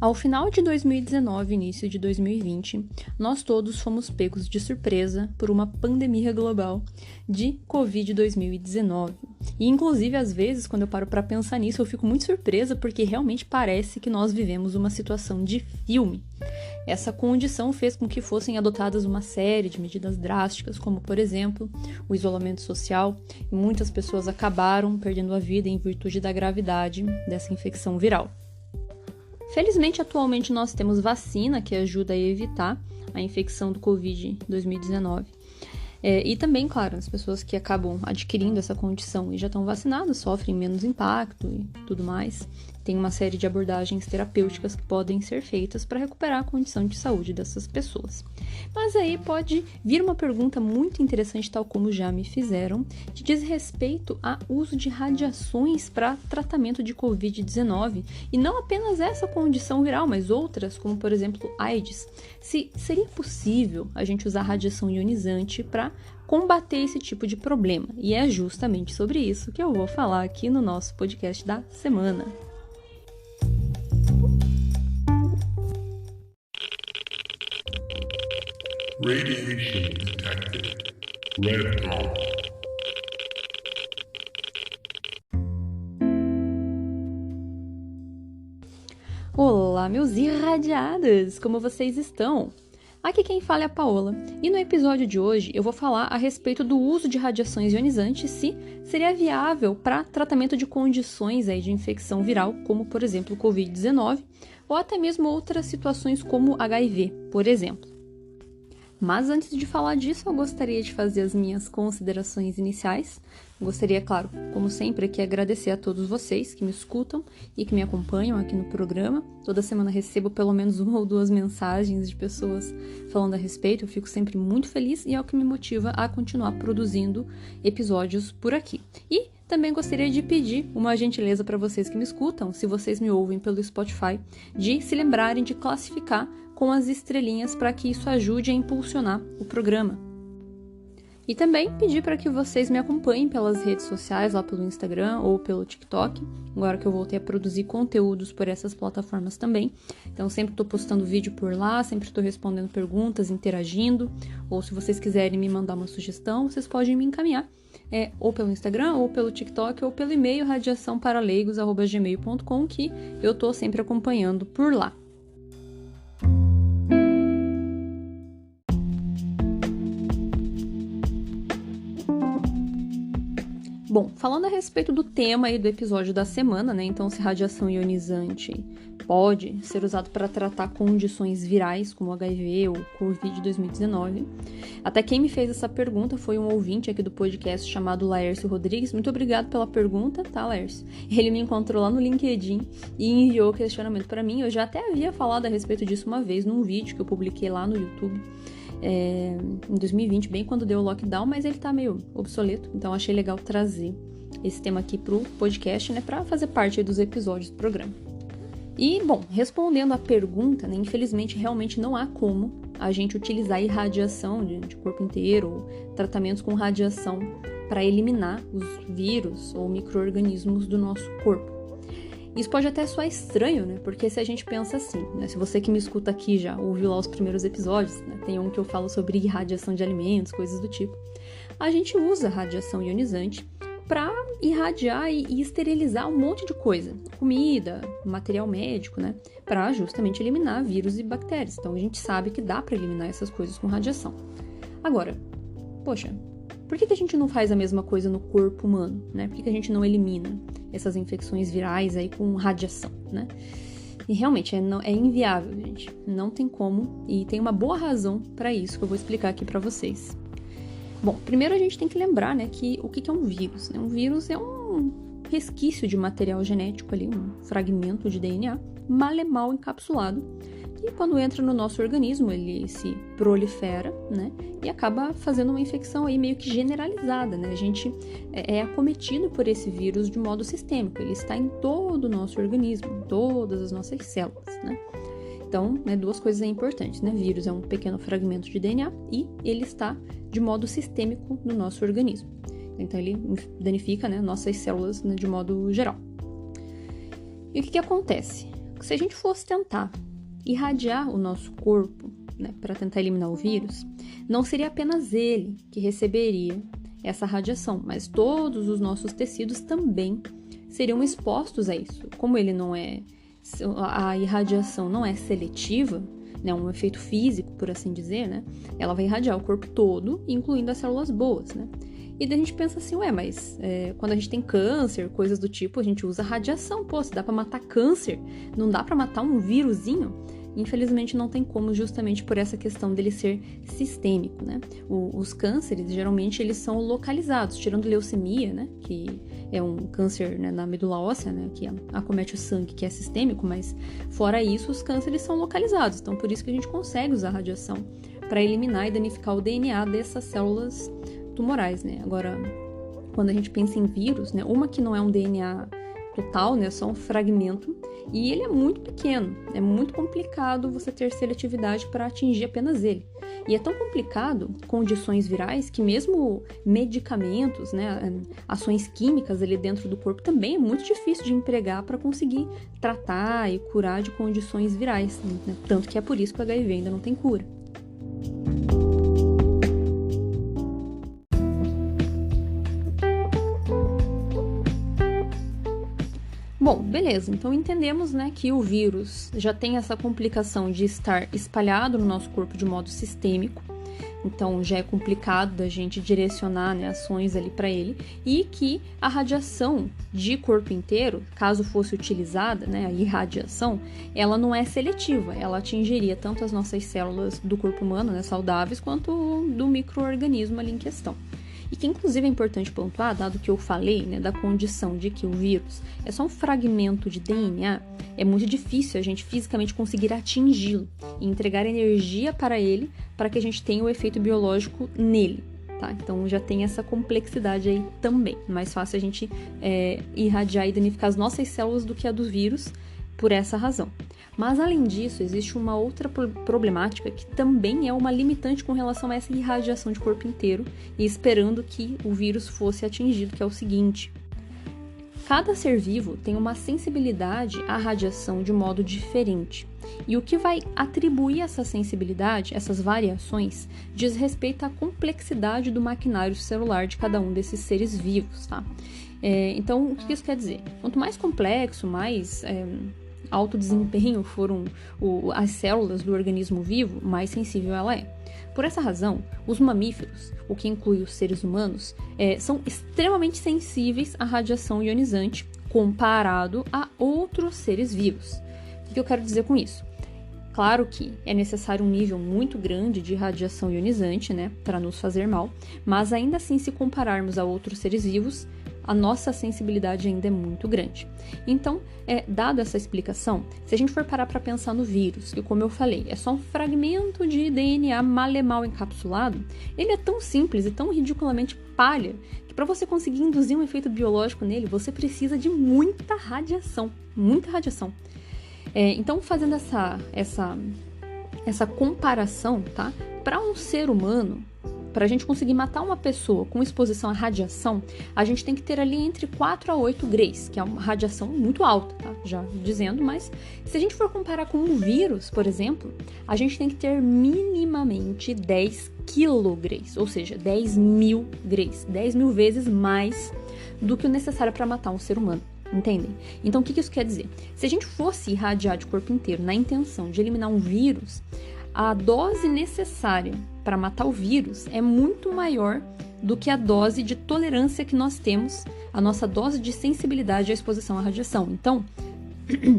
Ao final de 2019 e início de 2020, nós todos fomos pegos de surpresa por uma pandemia global de Covid-2019. E, inclusive, às vezes, quando eu paro para pensar nisso, eu fico muito surpresa porque realmente parece que nós vivemos uma situação de filme. Essa condição fez com que fossem adotadas uma série de medidas drásticas, como, por exemplo, o isolamento social, e muitas pessoas acabaram perdendo a vida em virtude da gravidade dessa infecção viral. Felizmente, atualmente, nós temos vacina que ajuda a evitar a infecção do Covid-2019. E também, claro, as pessoas que acabam adquirindo essa condição e já estão vacinadas sofrem menos impacto e tudo mais. Tem uma série de abordagens terapêuticas que podem ser feitas para recuperar a condição de saúde dessas pessoas. Mas aí pode vir uma pergunta muito interessante, tal como já me fizeram, que diz respeito ao uso de radiações para tratamento de Covid-19. E não apenas essa condição viral, mas outras, como por exemplo AIDS. Se seria possível a gente usar radiação ionizante para combater esse tipo de problema. E é justamente sobre isso que eu vou falar aqui no nosso podcast da semana. Radiation detected. Red dawn. Olá, meus irradiados! Como vocês estão? Aqui quem fala é a Paola, e no episódio de hoje eu vou falar a respeito do uso de radiações ionizantes se seria viável para tratamento de condições de infecção viral, como por exemplo o Covid-19, ou até mesmo outras situações como HIV, por exemplo. Mas antes de falar disso, eu gostaria de fazer as minhas considerações iniciais. Gostaria, claro, como sempre, aqui agradecer a todos vocês que me escutam e que me acompanham aqui no programa. Toda semana recebo pelo menos 1 ou 2 mensagens de pessoas falando a respeito. Eu fico sempre muito feliz e é o que me motiva a continuar produzindo episódios por aqui. E também gostaria de pedir uma gentileza para vocês que me escutam, se vocês me ouvem pelo Spotify, de se lembrarem de classificar com as estrelinhas para que isso ajude a impulsionar o programa. E também pedir para que vocês me acompanhem pelas redes sociais, lá pelo Instagram ou pelo TikTok, agora que eu voltei a produzir conteúdos por essas plataformas também. Então sempre estou postando vídeo por lá, sempre estou respondendo perguntas, interagindo, ou se vocês quiserem me mandar uma sugestão, vocês podem me encaminhar, ou pelo Instagram, ou pelo TikTok, ou pelo e-mail radiaçãoparaleigos@gmail.com, que eu estou sempre acompanhando por lá. Bom, falando a respeito do tema aí do episódio da semana, né? Então, se radiação ionizante pode ser usado para tratar condições virais, como HIV ou Covid-2019. Até quem me fez essa pergunta foi um ouvinte aqui do podcast chamado Laércio Rodrigues. Muito obrigado pela pergunta, tá, Laércio? Ele me encontrou lá no LinkedIn e enviou o questionamento para mim. Eu já até havia falado a respeito disso uma vez num vídeo que eu publiquei lá no YouTube. Em 2020, bem quando deu o lockdown, mas ele tá meio obsoleto, então achei legal trazer esse tema aqui pro podcast, né, pra fazer parte dos episódios do programa. E, bom, respondendo à pergunta, né, infelizmente realmente não há como a gente utilizar irradiação de corpo inteiro ou tratamentos com radiação para eliminar os vírus ou micro-organismos do nosso corpo. Isso pode até soar estranho, né? Porque se a gente pensa assim, né? Se você que me escuta aqui já ouviu lá os primeiros episódios, né? Tem um que eu falo sobre irradiação de alimentos, coisas do tipo. A gente usa radiação ionizante para irradiar e esterilizar um monte de coisa. Comida, material médico, né? Para justamente eliminar vírus e bactérias. Então a gente sabe que dá para eliminar essas coisas com radiação. Agora, poxa, por que a gente não faz a mesma coisa no corpo humano, né? Por que a gente não elimina essas infecções virais aí com radiação, né? E realmente é inviável, gente. Não tem como e tem uma boa razão para isso que eu vou explicar aqui para vocês. Bom, primeiro a gente tem que lembrar, né, que o que é um vírus, né? Um vírus é um resquício de material genético ali, um fragmento de DNA mal e mal encapsulado. E quando entra no nosso organismo, ele se prolifera, né? E acaba fazendo uma infecção aí meio que generalizada, né? A gente é acometido por esse vírus de modo sistêmico. Ele está em todo o nosso organismo, em todas as nossas células, né? Então, né, 2 coisas importantes, né? Vírus é um pequeno fragmento de DNA e ele está de modo sistêmico no nosso organismo. Então, ele danifica, né, nossas células, né, de modo geral. E o que acontece? se a gente fosse tentar irradiar o nosso corpo, né, para tentar eliminar o vírus, não seria apenas ele que receberia essa radiação, mas todos os nossos tecidos também seriam expostos a isso. Como a irradiação não é seletiva, né, um efeito físico, por assim dizer, né, ela vai irradiar o corpo todo, incluindo as células boas, né. E daí a gente pensa assim, mas quando a gente tem câncer, coisas do tipo, a gente usa radiação. Pô, se dá pra matar câncer, não dá pra matar um vírusinho? Infelizmente não tem como, justamente por essa questão dele ser sistêmico, né? Os cânceres, geralmente, eles são localizados, tirando leucemia, né? Que é um câncer, né, na medula óssea, né? Que acomete o sangue, que é sistêmico, mas fora isso, os cânceres são localizados. Então, por isso que a gente consegue usar radiação para eliminar e danificar o DNA dessas células tumorais, né? Agora, quando a gente pensa em vírus, né? Uma que não é um DNA total, né? Só um fragmento, e ele é muito pequeno, é muito complicado você ter seletividade para atingir apenas ele. E é tão complicado, condições virais, que mesmo medicamentos, né, ações químicas ali dentro do corpo também é muito difícil de empregar para conseguir tratar e curar de condições virais, né? Tanto que é por isso que o HIV ainda não tem cura. Bom, beleza, então entendemos, né, que o vírus já tem essa complicação de estar espalhado no nosso corpo de modo sistêmico, então já é complicado da gente direcionar, né, ações ali para ele, e que a radiação de corpo inteiro, caso fosse utilizada, né, a irradiação, ela não é seletiva, ela atingiria tanto as nossas células do corpo humano, né, saudáveis, quanto do micro-organismo ali em questão. E que, inclusive, é importante pontuar, dado que eu falei, né, da condição de que o vírus é só um fragmento de DNA, é muito difícil a gente fisicamente conseguir atingi-lo e entregar energia para ele para que a gente tenha o efeito biológico nele, tá? Então, já tem essa complexidade aí também. Mais fácil a gente irradiar e danificar as nossas células do que a do vírus por essa razão. Mas, além disso, existe uma outra problemática que também é uma limitante com relação a essa irradiação de corpo inteiro e esperando que o vírus fosse atingido, que é o seguinte: cada ser vivo tem uma sensibilidade à radiação de modo diferente. E o que vai atribuir essa sensibilidade, essas variações, diz respeito à complexidade do maquinário celular de cada um desses seres vivos, tá? Então, o que isso quer dizer? Quanto mais complexo, mais alto desempenho foram as células do organismo vivo, mais sensível ela é. Por essa razão, os mamíferos, o que inclui os seres humanos, são extremamente sensíveis à radiação ionizante comparado a outros seres vivos. O que eu quero dizer com isso? Claro que é necessário um nível muito grande de radiação ionizante, né, para nos fazer mal, mas ainda assim, se compararmos a outros seres vivos, a nossa sensibilidade ainda é muito grande. Então, dado essa explicação, se a gente for parar para pensar no vírus, que, como eu falei, é só um fragmento de DNA mal encapsulado, ele é tão simples e tão ridiculamente palha que para você conseguir induzir um efeito biológico nele, você precisa de muita radiação, muita radiação. Então, fazendo essa comparação, tá? Para um ser humano, para a gente conseguir matar uma pessoa com exposição à radiação, a gente tem que ter ali entre 4 a 8 grays, que é uma radiação muito alta, tá? Já dizendo, mas se a gente for comparar com um vírus, por exemplo, a gente tem que ter minimamente 10 quilograys, ou seja, 10 mil grays, 10 mil vezes mais do que o necessário para matar um ser humano. Entendem? Então, o que isso quer dizer? Se a gente fosse irradiar de corpo inteiro na intenção de eliminar um vírus, a dose necessária para matar o vírus é muito maior do que a dose de tolerância que nós temos, a nossa dose de sensibilidade à exposição à radiação. Então,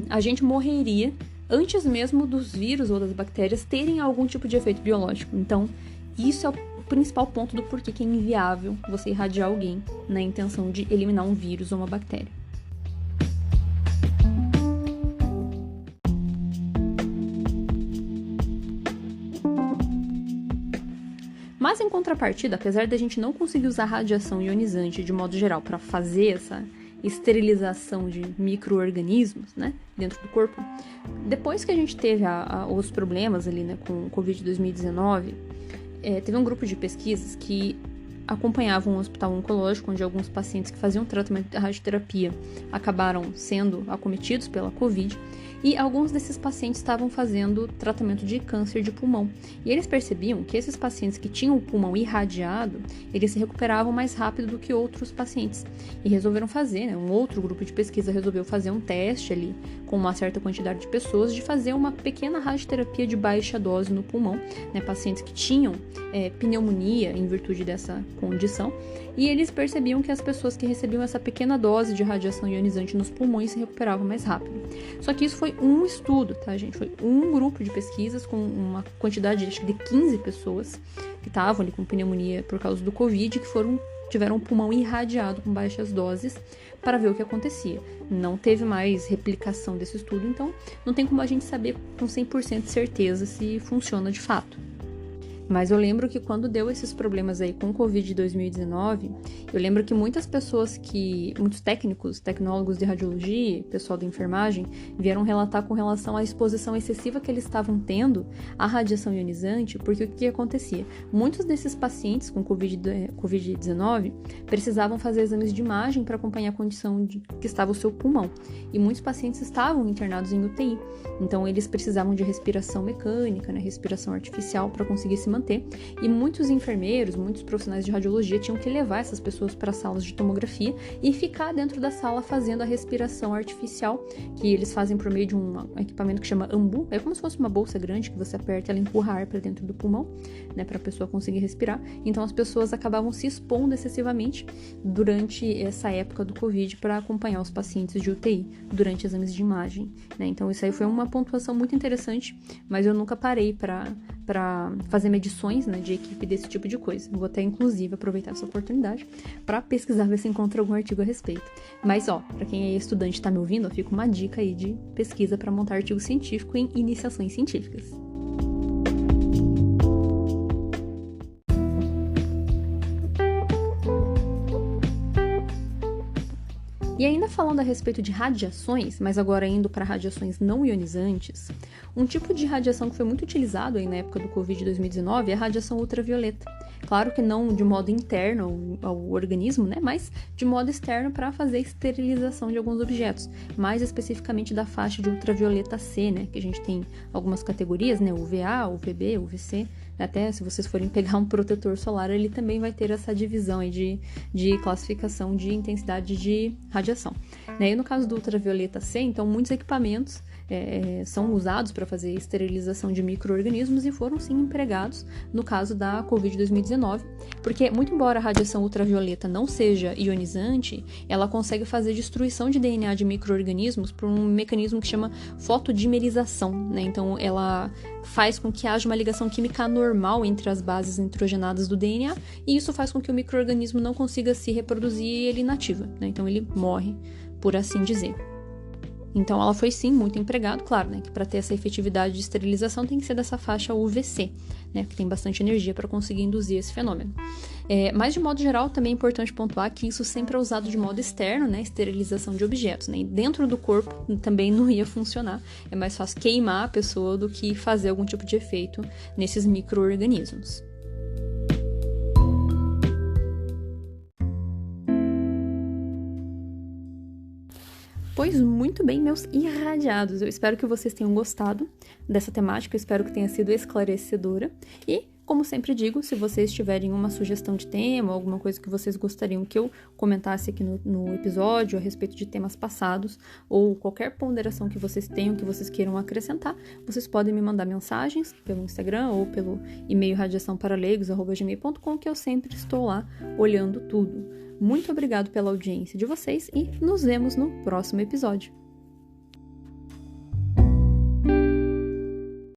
a gente morreria antes mesmo dos vírus ou das bactérias terem algum tipo de efeito biológico. Então, isso é o principal ponto do porquê que é inviável você irradiar alguém na intenção de eliminar um vírus ou uma bactéria. Mas, em contrapartida, apesar da gente não conseguir usar radiação ionizante de modo geral para fazer essa esterilização de micro-organismos, né, dentro do corpo, depois que a gente teve os problemas ali, né, com o Covid-19, teve um grupo de pesquisas que acompanhava um hospital oncológico, onde alguns pacientes que faziam tratamento de radioterapia acabaram sendo acometidos pela Covid, e alguns desses pacientes estavam fazendo tratamento de câncer de pulmão. E eles percebiam que esses pacientes que tinham o pulmão irradiado, eles se recuperavam mais rápido do que outros pacientes. E resolveram fazer, né, um outro grupo de pesquisa resolveu fazer um teste ali com uma certa quantidade de pessoas, de fazer uma pequena radioterapia de baixa dose no pulmão, né, pacientes que tinham pneumonia em virtude dessa condição, e eles percebiam que as pessoas que recebiam essa pequena dose de radiação ionizante nos pulmões se recuperavam mais rápido. Só que isso foi um estudo, tá, gente? Foi um grupo de pesquisas com uma quantidade, acho que de 15 pessoas que estavam ali com pneumonia por causa do Covid, que tiveram o pulmão irradiado com baixas doses para ver o que acontecia. Não teve mais replicação desse estudo, então não tem como a gente saber com 100% de certeza se funciona de fato. Mas eu lembro que quando deu esses problemas aí com o Covid de 2019, eu lembro que muitos técnicos, tecnólogos de radiologia, pessoal da enfermagem, vieram relatar com relação à exposição excessiva que eles estavam tendo à radiação ionizante, porque o que acontecia? Muitos desses pacientes com Covid-19 precisavam fazer exames de imagem para acompanhar a condição que estava o seu pulmão. E muitos pacientes estavam internados em UTI, então eles precisavam de respiração mecânica, né, respiração artificial para conseguir se manter. E muitos enfermeiros, muitos profissionais de radiologia tinham que levar essas pessoas para salas de tomografia e ficar dentro da sala fazendo a respiração artificial, que eles fazem por meio de um equipamento que chama AMBU. É como se fosse uma bolsa grande que você aperta e ela empurra ar para dentro do pulmão, né, para a pessoa conseguir respirar. Então as pessoas acabavam se expondo excessivamente durante essa época do Covid para acompanhar os pacientes de UTI durante exames de imagem, né? Então isso aí foi uma pontuação muito interessante, mas eu nunca parei para fazer medições, né, de equipe desse tipo de coisa. Vou até, inclusive, aproveitar essa oportunidade para pesquisar, ver se encontra algum artigo a respeito. Mas, para quem é estudante e está me ouvindo, fica uma dica aí de pesquisa para montar artigo científico em iniciações científicas. E ainda falando a respeito de radiações, mas agora indo para radiações não ionizantes, um tipo de radiação que foi muito utilizado aí na época do Covid de 2019 é a radiação ultravioleta. Claro que não de modo interno ao organismo, né, mas de modo externo para fazer esterilização de alguns objetos, mais especificamente da faixa de ultravioleta C, né, que a gente tem algumas categorias, né, UVA, UVB, UVC. Até se vocês forem pegar um protetor solar, ele também vai ter essa divisão aí de classificação de intensidade de radiação. E no caso do ultravioleta C, então muitos equipamentos são usados para fazer esterilização de micro-organismos e foram sim empregados no caso da Covid 2019, porque muito embora a radiação ultravioleta não seja ionizante, ela consegue fazer destruição de DNA de micro-organismos por um mecanismo que chama fotodimerização, né? Então ela faz com que haja uma ligação química anormal entre as bases nitrogenadas do DNA, e isso faz com que o micro-organismo não consiga se reproduzir e ele inativa, né? Então ele morre, por assim dizer. Então ela foi sim muito empregada, claro, né, que para ter essa efetividade de esterilização tem que ser dessa faixa UVC, né, que tem bastante energia para conseguir induzir esse fenômeno. Mas de modo geral também é importante pontuar que isso sempre é usado de modo externo, né, esterilização de objetos, né, e dentro do corpo também não ia funcionar, é mais fácil queimar a pessoa do que fazer algum tipo de efeito nesses micro-organismos. Pois muito bem, meus irradiados, eu espero que vocês tenham gostado dessa temática, eu espero que tenha sido esclarecedora e, como sempre digo, se vocês tiverem uma sugestão de tema, alguma coisa que vocês gostariam que eu comentasse aqui no episódio a respeito de temas passados ou qualquer ponderação que vocês tenham, que vocês queiram acrescentar, vocês podem me mandar mensagens pelo Instagram ou pelo e-mail radiaçãoparaleigos@gmail.com, que eu sempre estou lá olhando tudo. Muito obrigado pela audiência de vocês e nos vemos no próximo episódio.